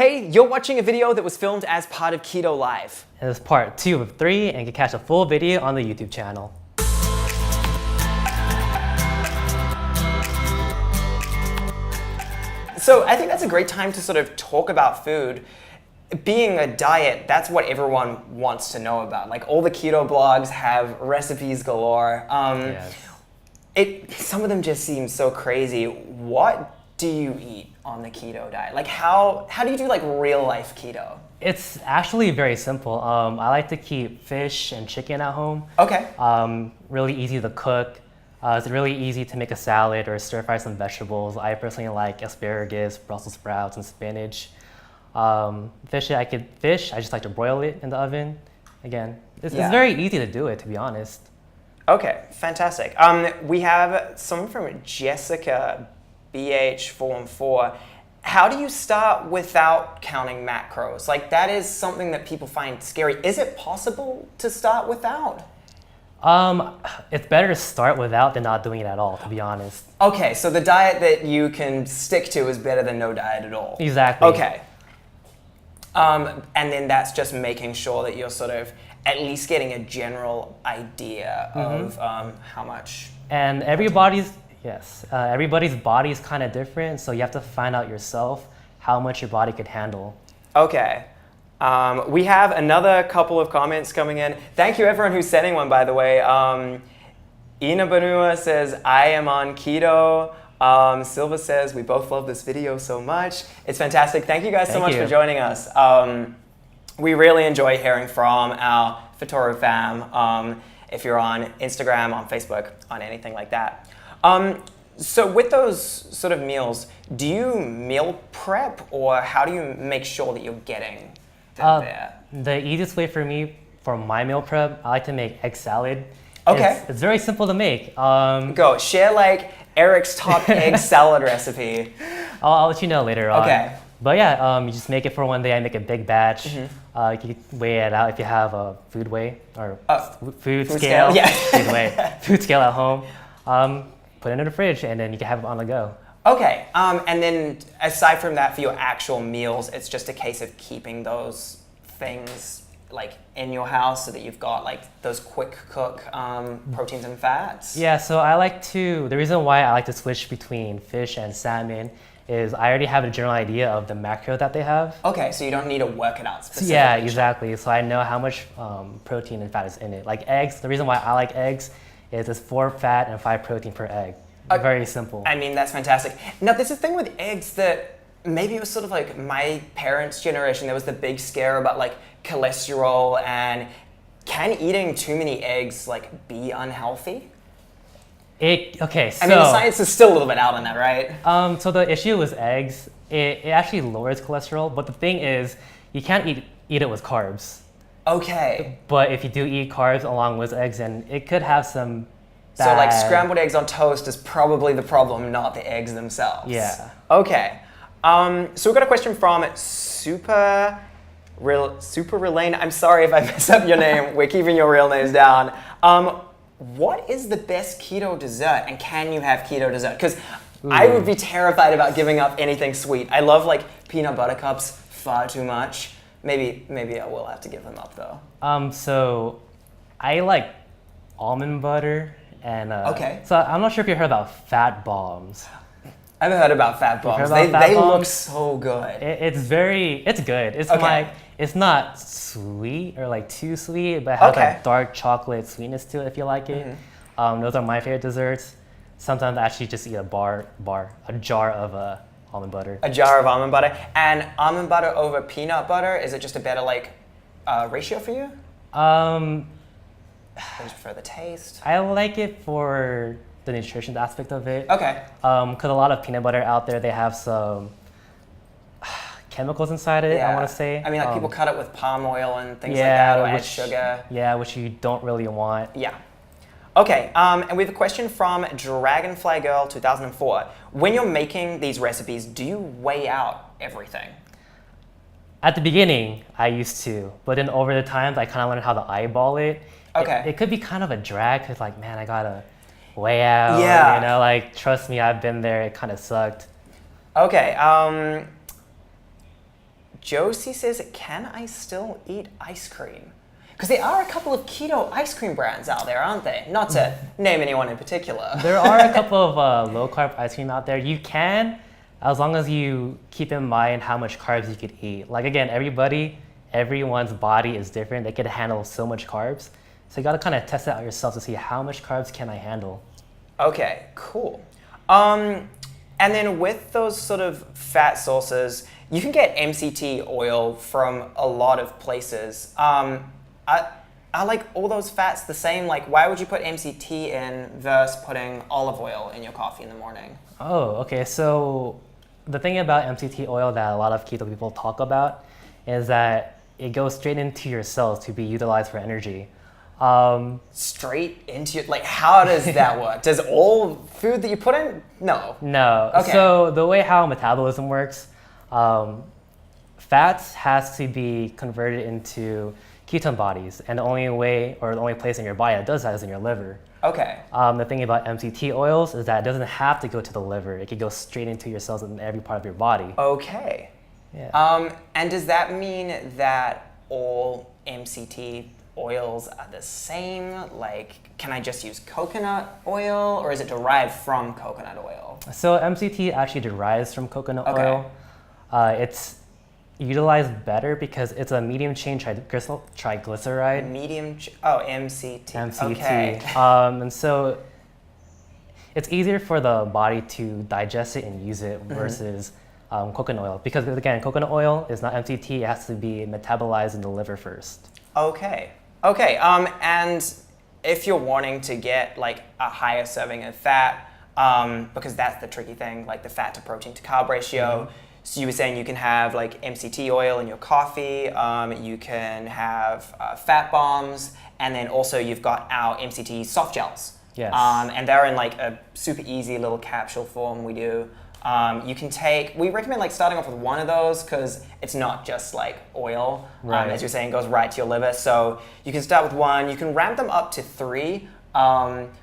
Hey, you're watching a video that was filmed as part of Keto Live. And it's part 2 of 3, and you can catch a full video on the YouTube channel. So I think that's a great time to sort of talk about food. Being a diet, that's what everyone wants to know about. Like all the keto blogs have recipes galore. Yes. Some of them just seem so crazy. What do you eat on the keto diet? Like how do you do like real life keto? It's actually very simple. I like to keep fish and chicken at home. Okay. Really easy to cook. It's really easy to make a salad or stir fry some vegetables. I personally like asparagus, Brussels sprouts, and spinach. Fish, I just like to broil it in the oven. Again, it's very easy to do it, to be honest. Okay, fantastic. We have someone from Jessica BH414. How do you start without counting macros? Like that is something that people find scary. Is it possible to start without? It's better to start without than not doing it at all, to be honest. Okay, so the diet that you can stick to is better than no diet at all. Exactly. Okay. And then that's just making sure that you're sort of at least getting a general idea of how much. And everybody's body is kind of different, so you have to find out yourself how much your body could handle. Okay. We have another couple of comments coming in. Thank you everyone who's sending one, by the way. Ina Banua says, I am on keto. Silva says, we both love this video so much. It's fantastic. Thank you guys so much for joining us. We really enjoy hearing from our Fitoru fam. If you're on Instagram, on Facebook, on anything like that. So with those sort of meals, do you meal prep or how do you make sure that you're getting there? The easiest way for me, for my meal prep, I like to make egg salad. Okay. It's very simple to make. Go, share like Erick's top egg salad recipe. I'll let you know later on. Okay. But yeah, you just make it for one day. I make a big batch. You can weigh it out if you have a food weigh or food scale. Yeah. Food scale at home. Put it in the fridge and then you can have it on the go. Okay, and then aside from that, for your actual meals, it's just a case of keeping those things like in your house so that you've got like those quick cook proteins and fats? Yeah, so the reason why I like to switch between fish and salmon is I already have a general idea of the macro that they have. Okay, so you don't need to work it out specifically. Yeah, exactly. So I know how much protein and fat is in it. Like eggs, the reason why I like eggs is it's 4 fat and 5 protein per egg. Very simple. I mean, that's fantastic. Now, there's a thing with eggs that maybe it was sort of like my parents' generation. There was the big scare about like cholesterol and can eating too many eggs like be unhealthy? I mean, the science is still a little bit out on that, right? So the issue with eggs, it actually lowers cholesterol, but the thing is, you can't eat it with carbs. Okay. But if you do eat carbs along with eggs, then it could have some bad... So like scrambled eggs on toast is probably the problem, not the eggs themselves. Yeah. Okay. So we've got a question from Super Relane. I'm sorry if I mess up your name. We're keeping your real names down. What is the best keto dessert, and can you have keto dessert? Because I would be terrified about giving up anything sweet. I love like peanut butter cups far too much. Maybe I will have to give them up though. So I like almond butter and okay. So I'm not sure if you heard about fat bombs. I haven't heard about fat bombs. They look so good. It's good. It's not sweet or like too sweet, but it has like dark chocolate sweetness to it if you like it. Those are my favorite desserts. Sometimes I actually just eat a jar of almond butter. A jar of almond butter. And almond butter over peanut butter, is it just a better like ratio for you? Or just for the taste? I like it for the nutrition aspect of it. Okay. Because a lot of peanut butter out there, they have some chemicals inside it, I want to say. I mean, like people cut it with palm oil and things like that, or add sugar. Yeah, which you don't really want. Yeah. Okay, and we have a question from Dragonfly Girl 2004. When you're making these recipes, do you weigh out everything? At the beginning, I used to, but then over the times, I kind of learned how to eyeball it. Okay. It could be kind of a drag, because like, man, I gotta weigh out. Yeah. You know, like, trust me, I've been there. It kind of sucked. Okay. Josie says, can I still eat ice cream? Because there are a couple of keto ice cream brands out there, aren't they? Not to name anyone in particular. There are a couple of low-carb ice cream out there. You can, as long as you keep in mind how much carbs you could eat. Like again, everyone's body is different. They could handle so much carbs. So you gotta kind of test it out yourself to see how much carbs can I handle. Okay, cool. And then with those sort of fat sources, you can get MCT oil from a lot of places. Are like all those fats the same? Like, why would you put MCT in versus putting olive oil in your coffee in the morning? Oh, okay. So the thing about MCT oil that a lot of keto people talk about is that it goes straight into your cells to be utilized for energy. Straight into your, like, how does that work? Does all food that you put in? No. No. Okay. So the way how metabolism works, fats has to be converted into ketone bodies, and the only way or the only place in your body that does that is in your liver. Okay. The thing about MCT oils is that it doesn't have to go to the liver. It can go straight into your cells in every part of your body. Okay. Yeah. And does that mean that all MCT oils are the same? Like, can I just use coconut oil, or is it derived from coconut oil? So MCT actually derives from coconut Okay. oil. It's utilized better because it's a medium chain triglyceride. MCT. MCT. Okay. And so it's easier for the body to digest it and use it versus coconut oil. Because again, coconut oil is not MCT, it has to be metabolized in the liver first. Okay. And if you're wanting to get like a higher serving of fat, because that's the tricky thing, like the fat to protein to carb ratio. So you were saying you can have like MCT oil in your coffee, you can have fat bombs, and then also you've got our MCT soft gels. Yes. And they're in like a super easy little capsule form we do. You can we recommend like starting off with one of those because it's not just like oil, Right. as you're saying, it goes right to your liver. So you can start with one, you can ramp them up to 3.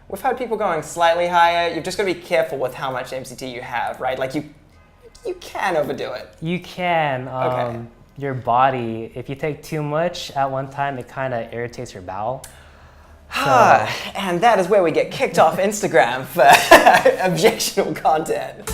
We've had people going slightly higher. You've just got to be careful with how much MCT you have, right? Like you can overdo it. You can. Okay. Your body, if you take too much at one time, it kind of irritates your bowel. And that is where we get kicked off Instagram for objectionable content.